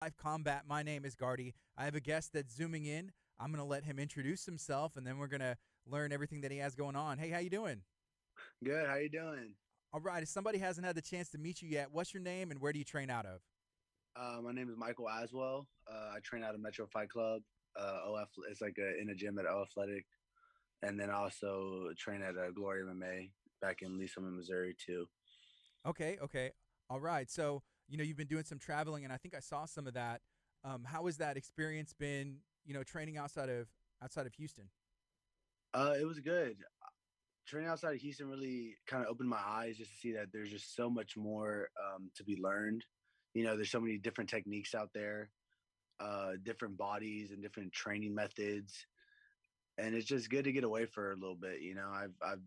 Live Combat. My name is Gardy. I have a guest that's zooming in. I'm going to let him introduce himself, and then we're going to learn everything that he has going on. Hey, how you doing? Good. How you doing? All right. If somebody hasn't had the chance to meet you yet, what's your name and where do you train out of? My name is Michael Aswell. I train out of Metro Fight Club. OF. It's like in a gym at O Athletic, and then I also train at Glory MMA back in Lee's Missouri too. Okay. All right. So, you've been doing some traveling, and I think I saw some of that. How has that experience been, training outside of Houston? It was good. Training outside of Houston really kind of opened my eyes just to see that there's just so much more to be learned. There's so many different techniques out there, different bodies and different training methods, and it's just good to get away for a little bit. I've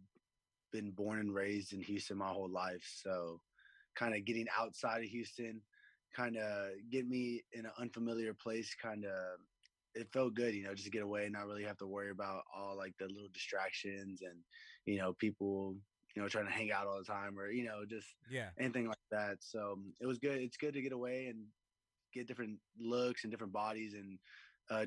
been born and raised in Houston my whole life, so kind of getting outside of Houston, kind of get me in an unfamiliar place. Kind of, it felt good, just to get away and not really have to worry about all like the little distractions and people trying to hang out all the time or just Yeah. anything like that. So it was good. It's good to get away and get different looks and different bodies and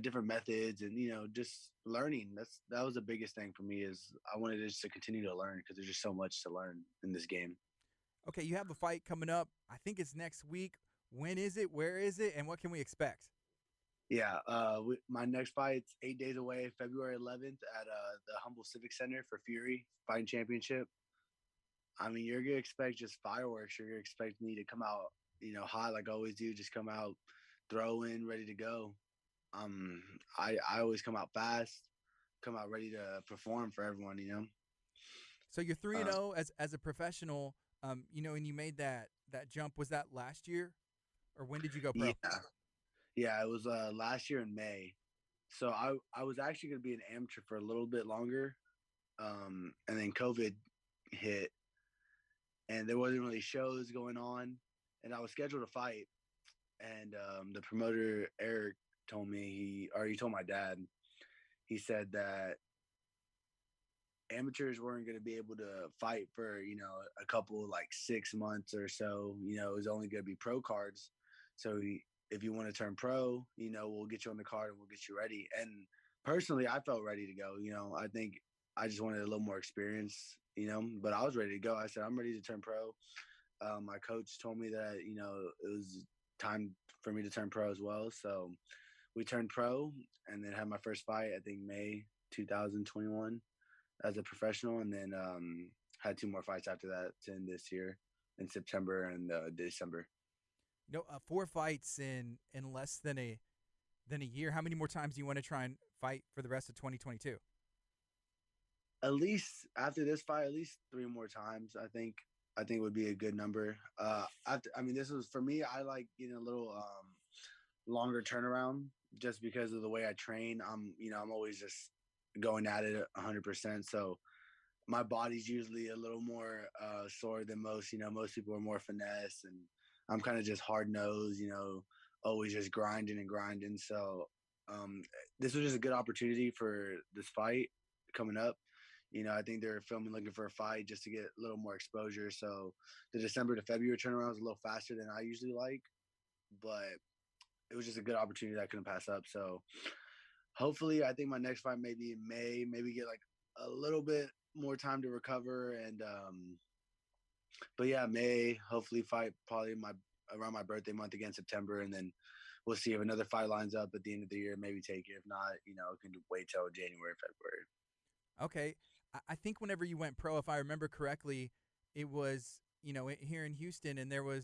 different methods and just learning. That was the biggest thing for me is I wanted just to continue to learn because there's just so much to learn in this game. Okay. You have a fight coming up. I think it's next week. When is it? Where is it? And what can we expect? Yeah, my next fight's 8 days away, February 11th at the Humble Civic Center for Fury Fighting Championship. I mean, you're gonna expect just fireworks. You're gonna expect me to come out, hot like I always do. Just come out, throw in, ready to go. Um, I always come out fast, come out ready to perform for everyone. So you're 3 and Uh, 0 as a professional, and you made that jump. Was that last year, or when did you go yeah, pro? yeah. It was last year in May. So I was actually gonna be an amateur for a little bit longer, and then COVID hit, and there wasn't really shows going on, and I was scheduled to fight, and the promoter Eric told me he told my dad. He said that amateurs weren't going to be able to fight for a couple like 6 months or so. It was only going to be pro cards. So if you want to turn pro, we'll get you on the card and we'll get you ready. And personally, I felt ready to go. I think I just wanted a little more experience. But I was ready to go. I said I'm ready to turn pro. My coach told me that it was time for me to turn pro as well. So we turned pro and then had my first fight. I think May 2021 as a professional, and then had two more fights after that to end this year in September and December. Four fights in less than a year. How many more times do you want to try and fight for the rest of 2022? At least after this fight, at least three more times. I think would be a good number. I mean, this was for me. I like getting a little longer turnaround just because of the way I train. I'm always just going at it 100%. So my body's usually a little more sore than most. Most people are more finesse, and I'm kind of just hard nosed. Always just grinding and grinding. So this was just a good opportunity for this fight coming up. I think they're filming looking for a fight just to get a little more exposure. So the December to February turnaround was a little faster than I usually like, but it was just a good opportunity that I couldn't pass up. So hopefully, I think my next fight maybe in May, maybe get like a little bit more time to recover. And but yeah, May hopefully fight probably my around my birthday month again, September, and then we'll see if another fight lines up at the end of the year. Maybe take it. If not, can wait till January, February. Okay. I think whenever you went pro, if I remember correctly, it was here in Houston, and there was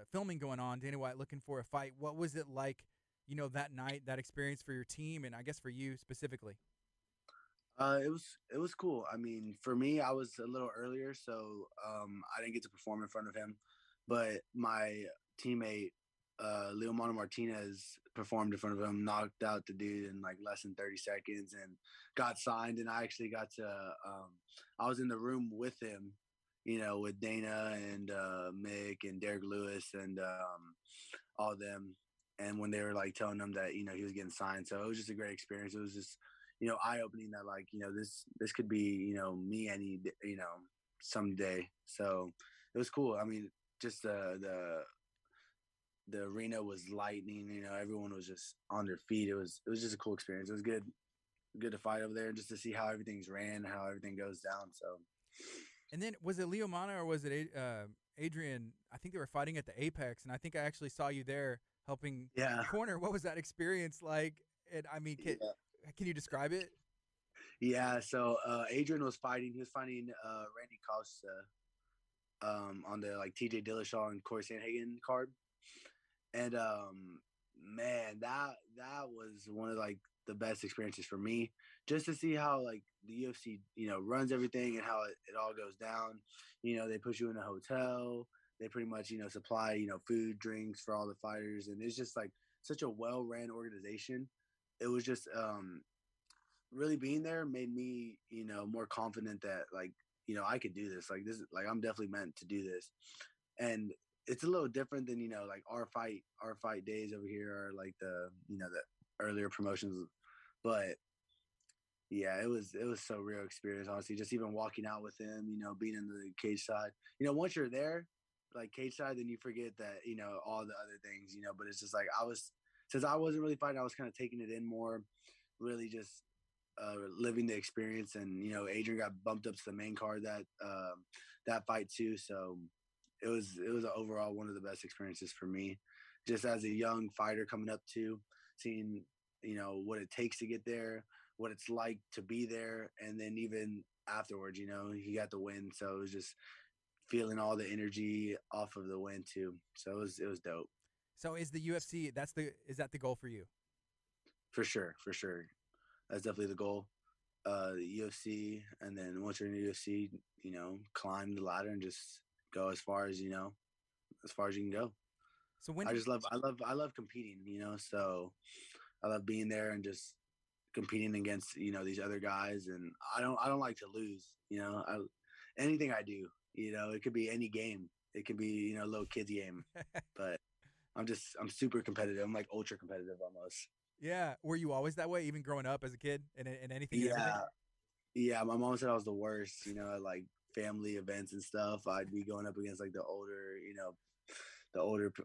filming going on. Dana White looking for a fight. What was it like? That night, that experience for your team, and I guess for you specifically. It was cool. I mean, for me, I was a little earlier, so I didn't get to perform in front of him. But my teammate, Leomano Martinez, performed in front of him, knocked out the dude in like less than 30 seconds, and got signed. And I actually got to. I was in the room with him, with Dana and Mick and Derek Lewis and all of them. And when they were like telling him that he was getting signed, so it was just a great experience. It was just eye opening that like this could be me any someday. So it was cool. I mean, just the the arena was lightning. You know, everyone was just on their feet. It was just a cool experience. It was good to fight over there, just to see how everything's ran, how everything goes down. So And then was it Leo Mana or was it Adrian? I think they were fighting at the Apex, and I think I actually saw you there helping yeah, corner. What was that experience like? And I mean, yeah, can you describe it? yeah. So Adrian was fighting. He was fighting Randy Costa on the like TJ Dillashaw and Corey Sandhagen card, and man, that was one of like the best experiences for me, just to see how like the UFC runs everything and how it all goes down. You know, they put you in a hotel. They pretty much supply food, drinks for all the fighters, and it's just like such a well ran organization. It was just really being there made me more confident that like I could do this. Like this, like I'm definitely meant to do this, and it's a little different than like our fight days over here are like the earlier promotions, but yeah, it was so real experience, honestly. Just even walking out with him, being in the cage side. Once you're there, like cage side, then you forget that all the other things. But it's just like since I wasn't really fighting, I was kind of taking it in more, really just living the experience. And Adrian got bumped up to the main card that fight too. So it was overall one of the best experiences for me, just as a young fighter coming up to seeing what it takes to get there, what it's like to be there, and then even afterwards, he got the win. So it was just feeling all the energy off of the win too. So it was dope. So is the UFC? Is that the goal for you? For sure, for sure. That's definitely the goal. The UFC, and then once you're in the UFC, climb the ladder and just go as far as you can go. So when I just I love competing, so I love being there and just competing against these other guys, and I don't like to lose. Anything I do, it could be any game. It could be a little kids game, but I'm super competitive. I'm like ultra competitive almost. yeah, were you always that way, even growing up as a kid, and anything and everything? Yeah, yeah. My mom said I was the worst. At like family events and stuff. I'd be going up against like the older,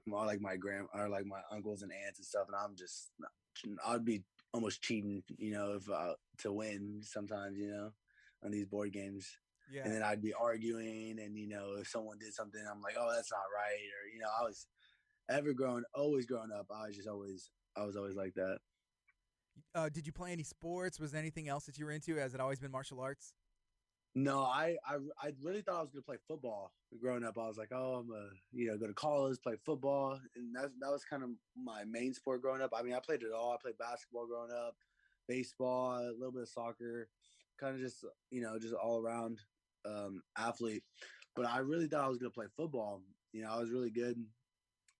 more like my or like my uncles and aunts and stuff, and I'd be almost cheating, if to win sometimes, on these board games. And Yeah. then I'd be arguing, and if someone did something, I'm like, oh, that's not right, or I was always growing up, I was always like that. Did you play any sports? Was there anything else that you were into? Has it always been martial arts? No, I really thought I was gonna play football growing up. I was like, oh, I'm go to college, play football, and that was kind of my main sport growing up. I mean, I played it all. I played basketball growing up, baseball, a little bit of soccer, kind of just just all around athlete. But I really thought I was gonna play football. I was really good,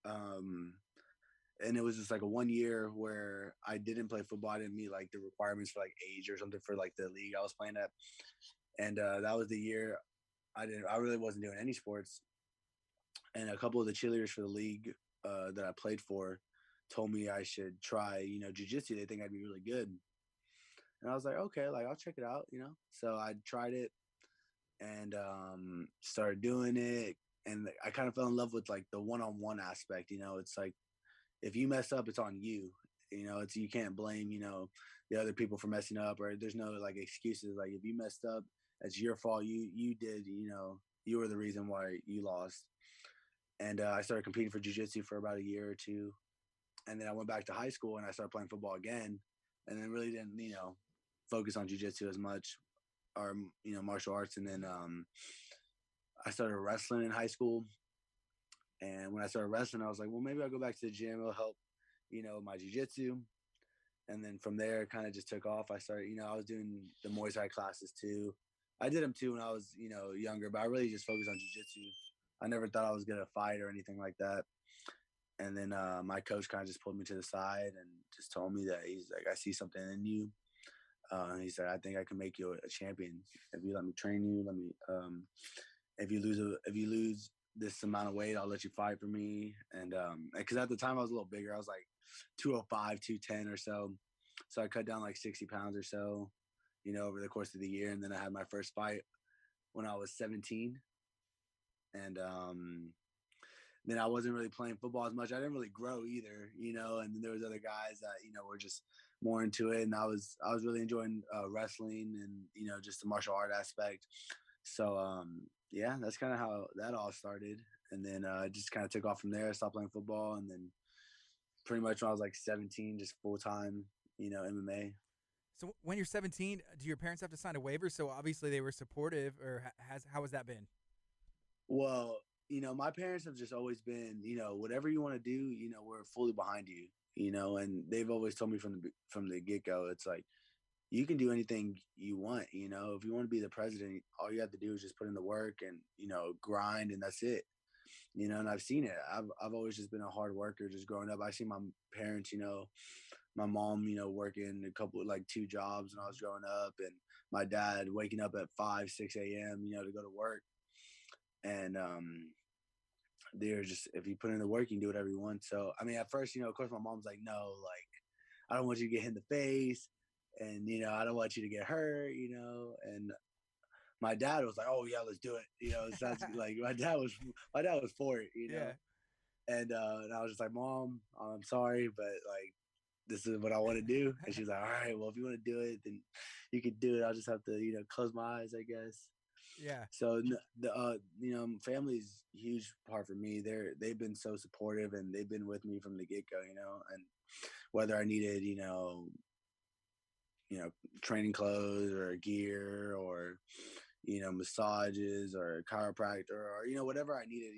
um, and it was just like a 1 year where I didn't play football. I didn't meet like the requirements for like age or something for like the league I was playing at, and that was the year I really wasn't doing any sports. And a couple of the cheerleaders for the league that I played for told me I should try jujitsu. They think I'd be really good, and I was like, okay, like I'll check it out. So I tried it and started doing it, and I kind of fell in love with like the one-on-one aspect. It's like if you mess up, it's on you. It's you can't blame the other people for messing up, or there's no like excuses. Like if you messed up, it's your fault. You did. You were the reason why you lost. And I started competing for jiu-jitsu for about a year or two, and then I went back to high school and I started playing football again, and then really didn't focus on jiu-jitsu as much, or martial arts. And then I started wrestling in high school, and when I started wrestling, I was like, well, maybe I'll go back to the gym. It'll help my jiu-jitsu. And then from there, it kind of just took off. I started, I was doing the Muay Thai classes too. I did them too when I was, younger, but I really just focused on jiu-jitsu. I never thought I was going to fight or anything like that. And then my coach kind of just pulled me to the side and just told me that he's like, I see something in you. He said, I think I can make you a champion if you let me train you. Let me, if you lose this amount of weight, I'll let you fight for me. And because at the time I was a little bigger, I was like 205, 210 or so. So I cut down like 60 pounds or so, over the course of the year. And then I had my first fight when I was 17. And then I wasn't really playing football as much. I didn't really grow either, and then there was other guys that, were just more into it. And I was really enjoying wrestling and, just the martial art aspect. So, yeah, that's kind of how that all started. And then just kind of took off from there, stopped playing football. And then pretty much when I was like 17, just full time, MMA. So when you're 17, do your parents have to sign a waiver? So obviously they were supportive, or how has that been? Well, my parents have just always been, whatever you want to do, we're fully behind you, and they've always told me from the get go, it's like, you can do anything you want, if you want to be the president, all you have to do is just put in the work and, grind, and that's it, and I've seen it. I've always just been a hard worker just growing up. I see my parents, my mom, working a couple, like 2 jobs when I was growing up, and my dad waking up at 5, 6 a.m., to go to work. And they're just, if you put in the work, you can do whatever you want. So, I mean, at first, of course, my mom's like, no, like, I don't want you to get hit in the face, and, I don't want you to get hurt, and my dad was like, oh yeah, let's do it. It sounds like my dad was for it, Yeah. And I was just like, Mom, I'm sorry, but like, this is what I want to do. And she's like, all right, well, if you want to do it, then you can do it. I'll just have to, close my eyes, I guess. Yeah. So the family's a huge part for me. They've been so supportive, and they've been with me from the get go, and whether I needed, training clothes or gear, or, massages or chiropractor, or, whatever I needed,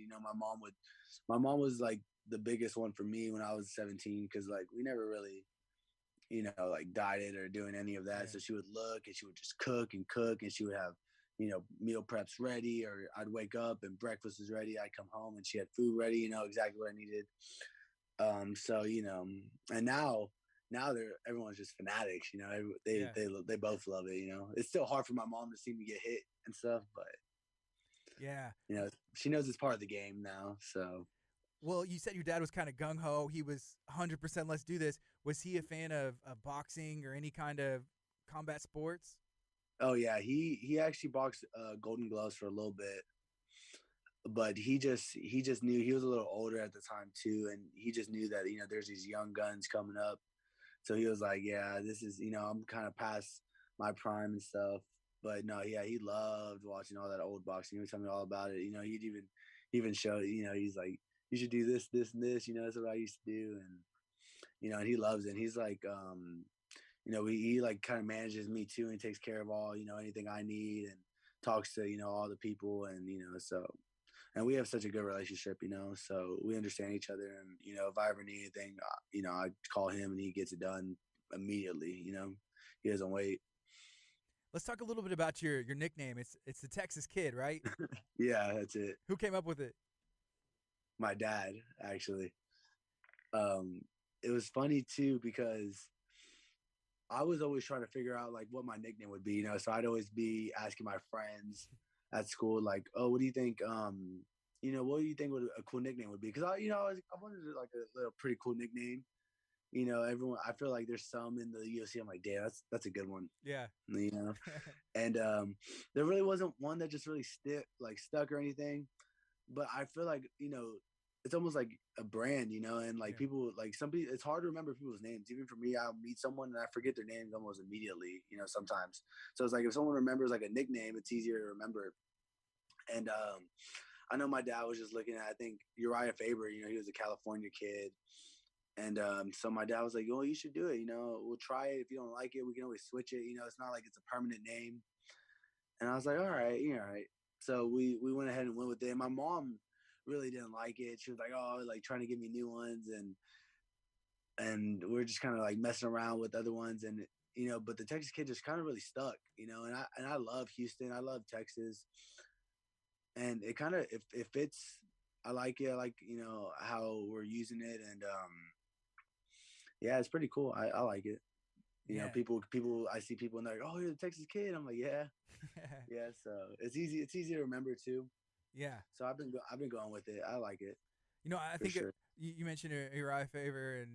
my mom was like the biggest one for me when I was 17. Cause like, we never really, like dieted or doing any of that. Yeah. So she would look, and she would just cook, and she would have, meal preps ready, or I'd wake up and breakfast was ready. I'd come home and she had food ready, exactly what I needed. So, and now everyone's just fanatics, Yeah. they both love it. It's still hard for my mom to see me get hit and stuff, but Yeah. she knows it's part of the game now. So, Well, you said your dad was kind of gung ho. He was 100% let's do this. Was he a fan of boxing or any kind of combat sports? oh yeah, he actually boxed Golden Gloves for a little bit, but he just knew, he was a little older at the time too, and he just knew that, there's these young guns coming up. So he was like, yeah, this is, I'm kind of past my prime and stuff. But no, yeah, he loved watching all that old boxing. He would tell me all about it. He'd even show, he's like, you should do this, this, and this. That's what I used to do, and and he loves it. And he's like, he like kind of manages me too, and takes care of all, anything I need, and talks to, all the people, and so. And we have such a good relationship, so we understand each other. And, if I ever need anything, I call him and he gets it done immediately. He doesn't wait. Let's talk a little bit about your nickname. It's the Texas Kid, right? Yeah, that's it. Who came up with it? My dad, actually. It was funny too, because I was always trying to figure out like what my nickname would be, so I'd always be asking my friends at school, like, oh, what do you think, what do you think would a cool nickname would be? Because I wanted like a little pretty cool nickname. Everyone, I feel like there's some in the UFC, I'm like, damn, that's a good one. Yeah. And there really wasn't one that just really stuck or anything. But I feel like, it's almost like a brand, and like people, like some people, it's hard to remember people's names. Even for me, I'll meet someone and I forget their names almost immediately, sometimes. So it's like, if someone remembers like a nickname, it's easier to remember. And I know my dad was just looking at, I think, Uriah Faber, he was a California kid. And so my dad was like, oh, you should do it. We'll try it. If you don't like it, we can always switch it. It's not like it's a permanent name. And I was like, all right, all right. So we went ahead and went with it. And my mom really didn't like it. She was like, oh, like trying to give me new ones. And we're just kind of like messing around with other ones. And, but the Texas Kid just kind of really stuck, and I love Houston. I love Texas. And it kind of, if it fits, I like it. I like, how we're using it. And yeah, it's pretty cool. I like it. People, I see people and they're like, oh, you're the Texas Kid. I'm like, yeah. Yeah. So it's easy to remember too. Yeah. So I've been going with it. I like it. I think sure. You mentioned Uriah Faber and,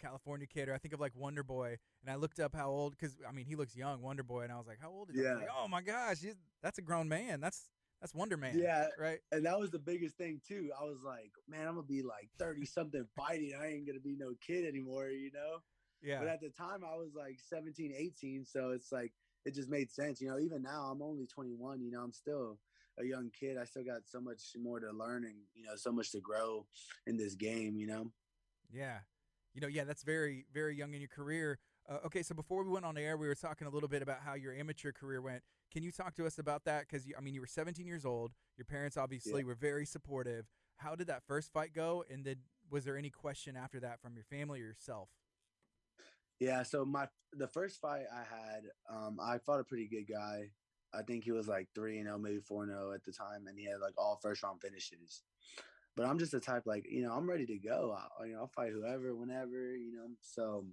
California Kid, or I think of like Wonder Boy, and I looked up how old, because I mean, he looks young, Wonder Boy, and I was like, how old is he? Yeah. Like, oh my gosh, that's a grown man. That's That's Wonder Man, Yeah, right? and that was the biggest thing too. I was like, man, I'm gonna be like 30 something fighting. I ain't gonna be no kid anymore, you know? But Yeah. at the time I was like 17, 18. So it's like, it just made sense. You know, even now I'm only 21, you know, I'm still a young kid. I still got so much more to learn and, you know, so much to grow in this game, you know? Yeah. Yeah, that's very, very young in your career. Okay, so before we went on air, we were talking a little bit about how your amateur career went. Can you talk to us about that? Because, I mean, you were 17 years old. Your parents Yeah. obviously were very supportive. How did that first fight go? And then was there any question after that from your family or yourself? Yeah. So the first fight I had, I fought a pretty good guy. I think he was like 3-0, maybe 4-0 at the time. And he had like all first round finishes. But I'm just the type like, you know, I'm ready to go. I'll fight whoever, whenever, you know. So,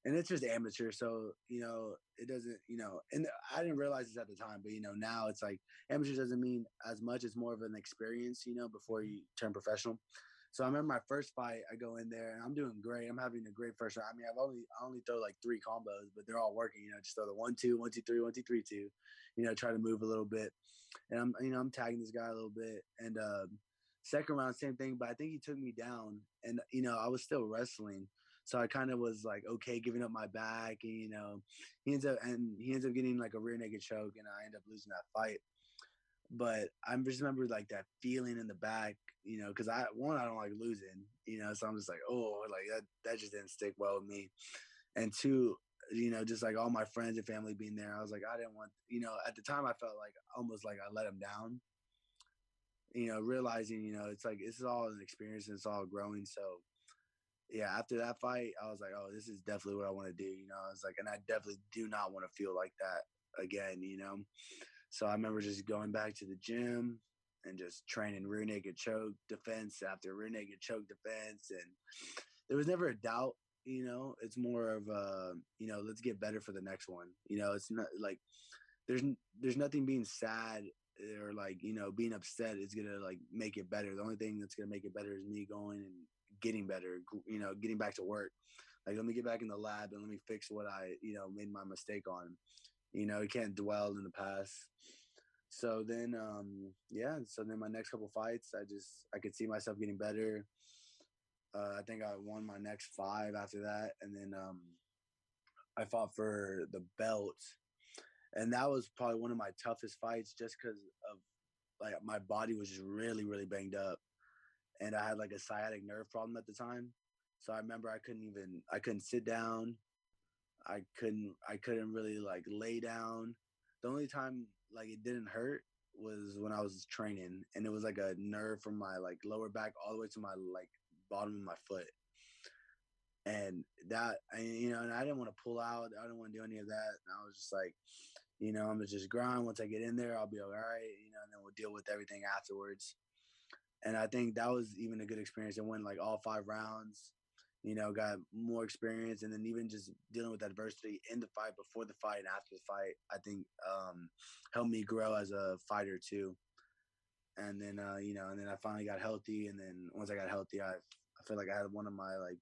and it's just amateur. So, you know, it doesn't, you know, and I didn't realize this at the time, but you know, now it's like amateur doesn't mean as much. It's more of an experience, you know, before Hmm. you turn professional. So I remember my first fight. I go in there and I'm doing great. I'm having a great first round. I mean, I only throw like 3 combos, but they're all working. You know, just throw the 1 2, 1 2 3, 1 2 3 2. You know, try to move a little bit, and I'm tagging this guy a little bit. And second round, same thing, but I think he took me down, and you know, I was still wrestling. So I kind of was like, okay, giving up my back, and you know, he ends up getting like a rear naked choke, and I end up losing that fight. But I just remember like that feeling in the back, you know, because I don't like losing, you know, so I'm just like, oh, like that just didn't stick well with me. And two, you know, just like all my friends and family being there, I was like, I didn't want, you know, at the time I felt like almost like I let them down, you know, realizing, you know, it's like it's all an experience and it's all growing. So yeah, after that fight, I was like, oh, this is definitely what I want to do, you know. I was like, and I definitely do not want to feel like that again, you know. So I remember just going back to the gym and just training rear naked choke defense after rear naked choke defense. And there was never a doubt, you know, it's more of, you know, let's get better for the next one. You know, it's not like there's, there's nothing being sad or like, you know, being upset is going to like make it better. The only thing that's going to make it better is me going and getting better, you know, getting back to work. Like, let me get back in the lab and let me fix what I, you know, made my mistake on. You know, you can't dwell in the past. So then, yeah. So then my next couple fights, I could see myself getting better. I think I won my next 5 after that, and then I fought for the belt, and that was probably one of my toughest fights, just because of like my body was just really, really banged up, and I had like a sciatic nerve problem at the time. So I remember I couldn't sit down. I couldn't really like lay down. The only time like it didn't hurt was when I was training, and it was like a nerve from my like lower back all the way to my like bottom of my foot. And that, you know, and I didn't want to pull out. I didn't want to do any of that. And I was just like, you know, I'm gonna just grind. Once I get in there, I'll be all right. You know, and then we'll deal with everything afterwards. And I think that was even a good experience. I went like all 5 rounds, you know, got more experience. And then even just dealing with adversity in the fight, before the fight, and after the fight, I think helped me grow as a fighter too. And then, you know, and then I finally got healthy. And then once I got healthy, I feel like I had one of my like,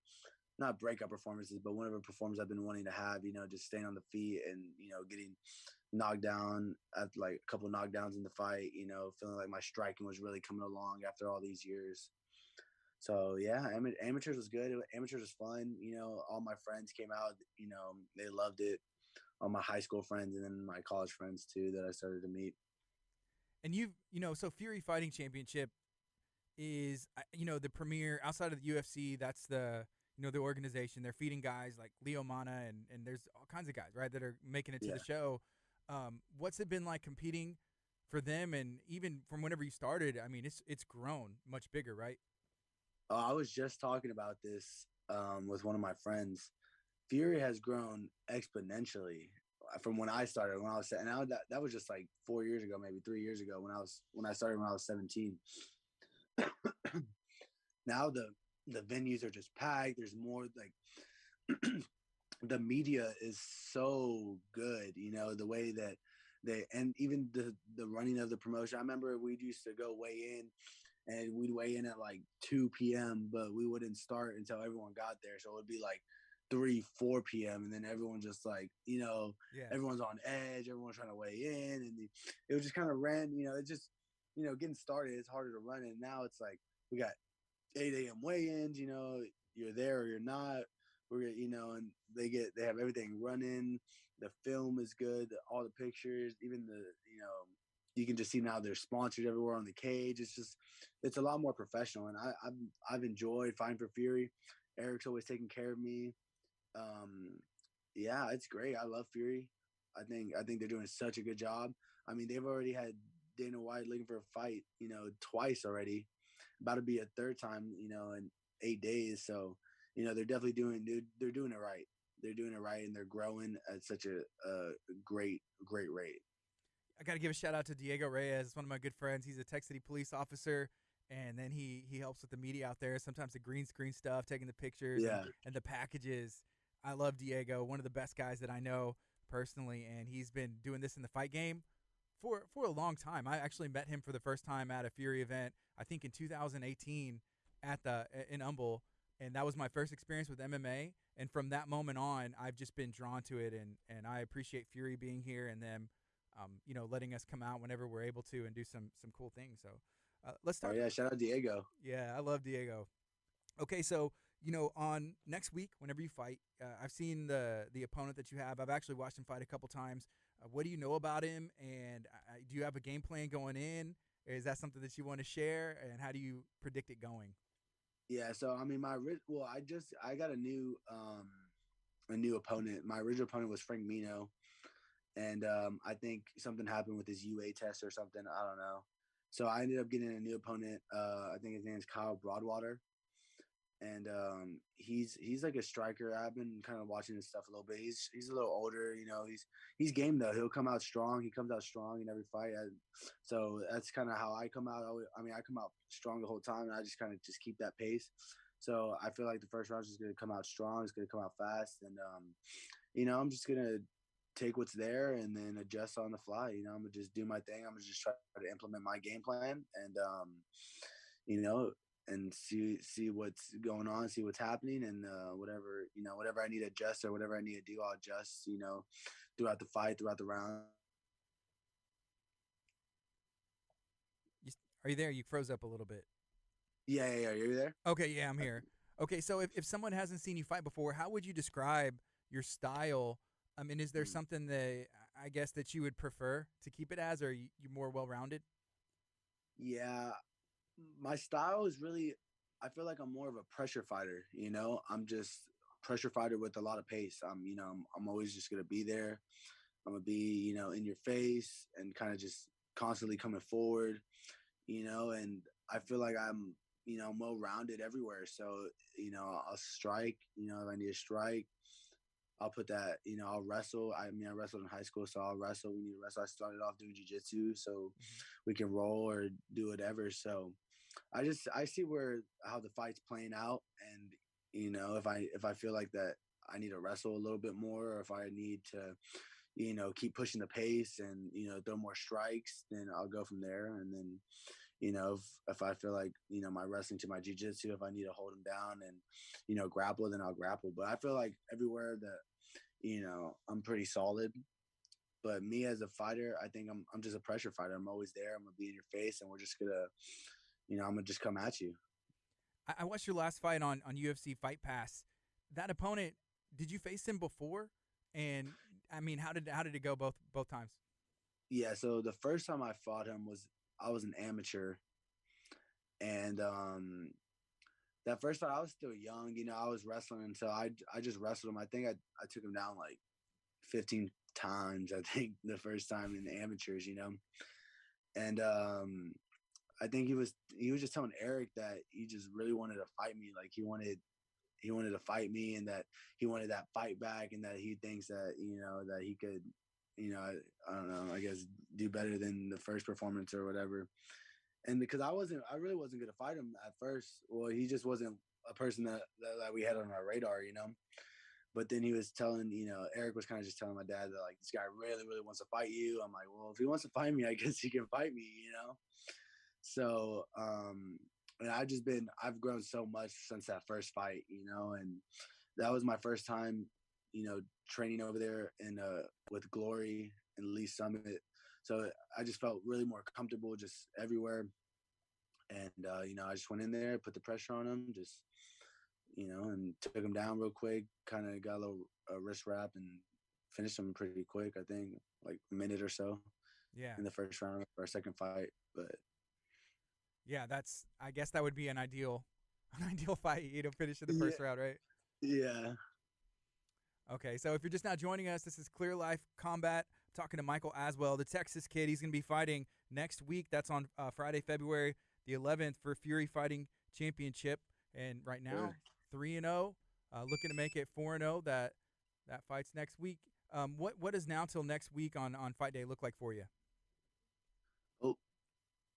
not breakout performances, but one of the performances I've been wanting to have, you know, just staying on the feet and, you know, getting knocked down at like a couple knockdowns in the fight, you know, feeling like my striking was really coming along after all these years. So yeah, amateurs was good. Amateurs was fun. You know, all my friends came out. You know, they loved it. All my high school friends and then my college friends too that I started to meet. And so Fury Fighting Championship is, the premier outside of the UFC. That's the organization. They're feeding guys like Leo Mana and there's all kinds of guys, right, that are making it to Yeah. the show. What's it been like competing for them? And even from whenever you started, I mean, it's grown much bigger, right? I was just talking about this with one of my friends. Fury has grown exponentially from when I started. When I was, and now that was just like 4 years ago, maybe 3 years ago when I started when I was 17. Now the venues are just packed. There's more like the media is so good, you know, the way that and even the running of the promotion. I remember we used to go weigh in and we'd weigh in at like 2 p.m., but we wouldn't start until everyone got there. So it would be like 3, 4 p.m. And then everyone just like, you know, Yeah. everyone's on edge, everyone's trying to weigh in. And it was just kind of ran, you know, it just, getting started, it's harder to run. And now it's like we got 8 a.m. weigh-ins. You're there or you're not. And they have everything running. The film is good. All the pictures, even you can just see now they're sponsored everywhere on the cage. It's a lot more professional, and I've enjoyed Fighting for Fury. Eric's always taking care of me. Um, yeah, it's great. I love Fury. I think they're doing such a good job. I mean, they've already had Dana White looking for a fight, twice already. About to be a third time, in 8 days. So, they're definitely they're doing it right. They're doing it right, and they're growing at such a great rate. I got to give a shout out to Diego Reyes, one of my good friends. He's a Tech City police officer, and then he helps with the media out there. Sometimes the green screen stuff, taking the pictures Yeah. and the packages. I love Diego, one of the best guys that I know personally, and he's been doing this in the fight game for a long time. I actually met him for the first time at a Fury event, I think in 2018 in Humble, and that was my first experience with MMA. And from that moment on, I've just been drawn to it, and I appreciate Fury being here and them, letting us come out whenever we're able to and do some cool things. So let's Oh talk. yeah, shout out Diego. Yeah, I love Diego. Okay, so on next week, whenever you fight, I've seen the opponent that you have. I've actually watched him fight a couple times. What do you know about him, and do you have a game plan going in? Is that something that you want to share, and how do you predict it going? Yeah, so I mean, I got a new opponent. My original opponent was Frank Mino, and I think something happened with his UA test or something. I don't know. So I ended up getting a new opponent. I think his name is Kyle Broadwater, and he's like a striker. I've been kind of watching his stuff a little bit. He's a little older, he's game though. He'll come out strong. He comes out strong in every fight. So that's kind of how I come out. I come out strong the whole time, and I just kind of just keep that pace. So I feel like the first round is going to come out strong. It's going to come out fast, and I'm just gonna take what's there and then adjust on the fly. I'm gonna just do my thing. I'm gonna just try to implement my game plan, and you know, and see what's going on, see what's happening, and whatever I need to adjust or whatever I need to do, I'll adjust. Throughout the fight, throughout the round. Are you there? You froze up a little bit. Yeah. Are you there? Okay, yeah, I'm here. Okay, so if someone hasn't seen you fight before, how would you describe your style? I mean, is there something that I guess that you would prefer to keep it as, or are you more well-rounded? Yeah, my style is really. I feel like I'm more of a pressure fighter. I'm just pressure fighter with a lot of pace. I'm always just gonna be there. I'm gonna be, in your face and kind of just constantly coming forward, and I feel like I'm, well rounded everywhere. So, I'll strike, if I need to strike, I'll put that, I'll wrestle. I wrestled in high school, so I'll wrestle. We need to wrestle. I started off doing jiu-jitsu, so Mm-hmm. we can roll or do whatever. So I see how the fight's playing out, and if I feel like that I need to wrestle a little bit more, or if I need to keep pushing the pace and throw more strikes, then I'll go from there. And then if I feel like my wrestling to my jiu-jitsu, if I need to hold them down and grapple, then I'll grapple. But I feel like everywhere that I'm pretty solid. But me as a fighter, I think I'm just a pressure fighter. I'm always there. I'm gonna be in your face, and we're just gonna I'm gonna just come at you. I watched your last fight on UFC Fight Pass. That opponent, did you face him before? And I mean, how did it go both times? Yeah, so the first time I fought him I was an amateur, and that first fight I was still young. I was wrestling, and so I just wrestled him. I think I took him down like 15 times. I think the first time in the amateurs, and I think he was just telling Eric that he just really wanted to fight me. Like he wanted to fight me, and that he wanted that fight back, and that he thinks that that he could I don't know, I guess do better than the first performance or whatever. And because I really wasn't gonna fight him at first. Well, he just wasn't a person that we had on our radar. But then he was telling, Eric was kind of just telling my dad that like this guy really, really wants to fight you. I'm like, well, if he wants to fight me, I guess he can fight me. So and I've grown so much since that first fight, and that was my first time, training over there in with Glory and Lee Summit. So I just felt really more comfortable just everywhere. And I just went in there, put the pressure on him, just and took him down real quick. Kind of got a little wrist wrap and finished him pretty quick. I think like a minute or so Yeah. in the first round of our second fight. But Yeah, I guess that would be an ideal an ideal fight, finish in the yeah, first round, right? yeah, Okay, so if you're just now joining us, this is Clear Life Combat. Talking to Michael Aswell, the Texas kid. He's going to be fighting next week. That's on Friday, February the 11th for Fury Fighting Championship. And right now, 3-0, looking to make it 4-0. That fight's next week. What does now till next week on fight day look like for you? Oh,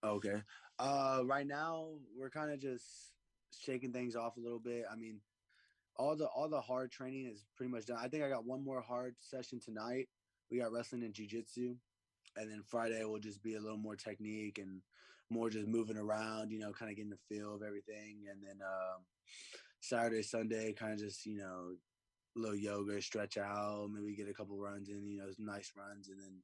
okay. Right now we're kind of just shaking things off a little bit. I mean, all the hard training is pretty much done. I think I got one more hard session tonight. We got wrestling and jiu-jitsu, and then Friday will just be a little more technique and more just moving around, kind of getting the feel of everything. And then Saturday, Sunday, kind of just a little yoga, stretch out, maybe get a couple runs in, nice runs. And then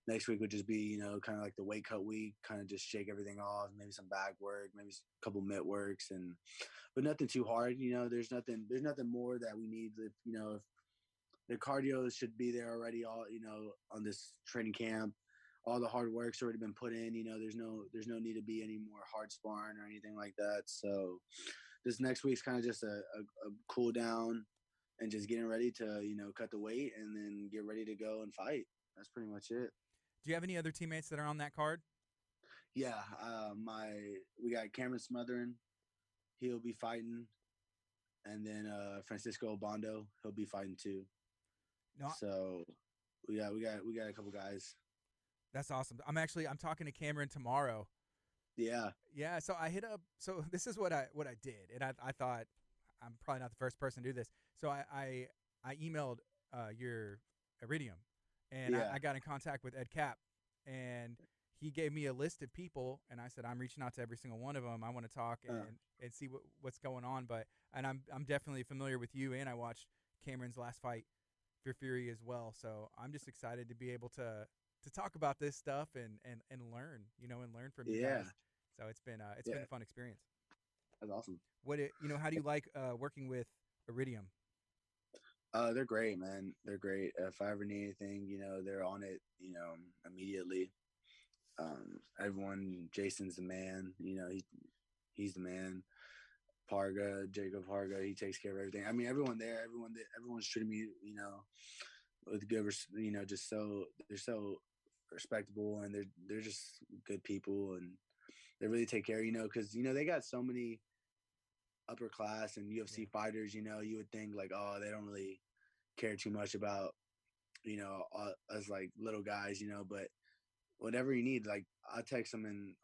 next week would just be, kind of like the weight cut week, kind of just shake everything off, maybe some back work, maybe a couple mitt works, but nothing too hard. There's nothing more that we need. If the cardio should be there already, all on this training camp, all the hard work's already been put in. There's no need to be any more hard sparring or anything like that. So this next week's kind of just a cool down and just getting ready to cut the weight and then get ready to go and fight. That's pretty much it. Do you have any other teammates that are on that card? Yeah, we got Cameron Smothering. He'll be fighting, and then Francisco Bondo, he'll be fighting too. No. So we got a couple guys. That's awesome. I'm talking to Cameron tomorrow. Yeah. Yeah. So I hit up. So this is what I did, and I thought I'm probably not the first person to do this. So I emailed your Iridium, and I got in contact with Ed Cap, and he gave me a list of people, and I said I'm reaching out to every single one of them. I want to talk and see what's going on. And I'm definitely familiar with you, and I watched Cameron's last fight for Fury as well. So I'm just excited to be able to talk about this stuff and learn, and learn from you guys. So it's been a fun experience. That's awesome. How do you like working with Iridium? They're great, man. They're great. If I ever need anything, they're on it, immediately. Everyone, Jason's the man. He's the man. Jacob Parga, he takes care of everything. I mean, everyone's treating me, with good, just they're so respectable, and they're just good people, and they really take care, because they got so many upper class and UFC fighters. You would think like, oh, they don't really care too much about us like little guys, but whatever you need, like I'll text them and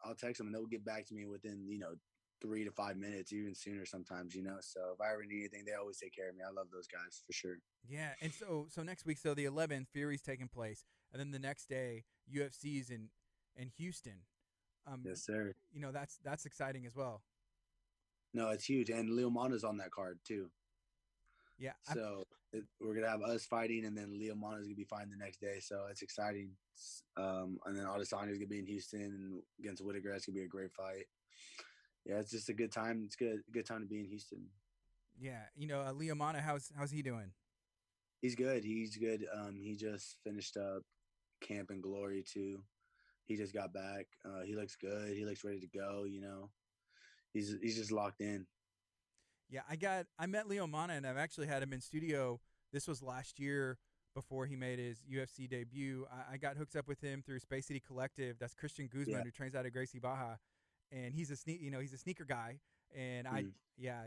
they'll get back to me within 3 to 5 minutes, even sooner sometimes. So if I ever need anything, they always take care of me. I love those guys for sure. Yeah, and so next week, so the 11th, Fury's taking place, and then the next day, UFC's in Houston. Yes, sir. That's exciting as well. No, it's huge, and Leo Mana's on that card too. Yeah. So we're gonna have us fighting, and then Leo Mana's gonna be fighting the next day. So it's exciting. And then Adesanya's gonna be in Houston and against Whitaker. That's gonna be a great fight. Yeah, it's just a good time. It's good time to be in Houston. Yeah, Leo Mana, how's he doing? He's good. He's good. He just finished up camp in Glory too. He just got back. He looks good. He looks ready to go. He's just locked in. Yeah, I met Leo Mana, and I've actually had him in studio. This was last year before he made his UFC debut. I got hooked up with him through Space City Collective. That's Christian Guzman, who trains out of Gracie Baja, and he's a sneaker guy. And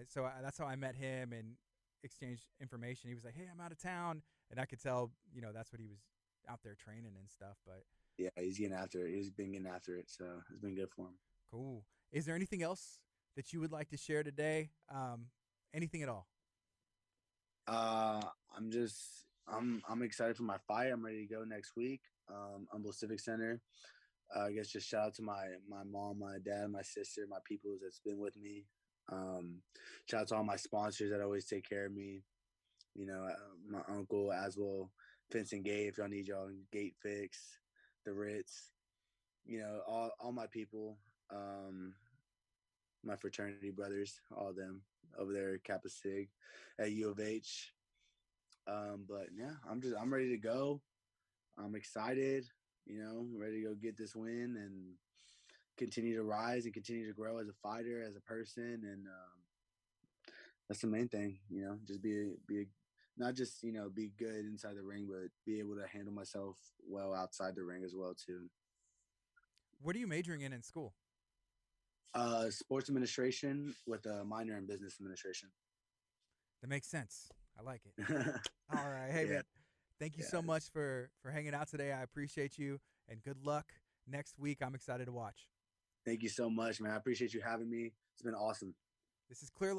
so that's how I met him and exchanged information. He was like, "Hey, I'm out of town," and I could tell, that's what he was out there training and stuff. But yeah, he's getting after it. He's been getting after it, so it's been good for him. Cool. Is there anything else that you would like to share today? Anything at all? I'm excited for my fight. I'm ready to go next week. Humble Civic Center. I guess just shout out to my mom, my dad, my sister, my people that's been with me. Shout out to all my sponsors that always take care of me. My uncle Aswell, Fence and Gate, if y'all need y'all gate fix, the Ritz. you know, all my people, my fraternity brothers, all of them over there at Kappa Sig at U of H. But yeah, I'm ready to go. I'm excited, you know, ready to go get this win and continue to rise and continue to grow as a fighter, as a person, and that's the main thing, you know, just not just, you know, be good inside the ring, but be able to handle myself well outside the ring as well too. What are you majoring in school? Sports administration with a minor in business administration. That makes sense. I like it. All right. Hey, Yeah. man, thank you Yeah. so much for hanging out today. I appreciate you, and good luck next week. I'm excited to watch. Thank you so much, man. I appreciate you having me. It's been awesome. This is clearly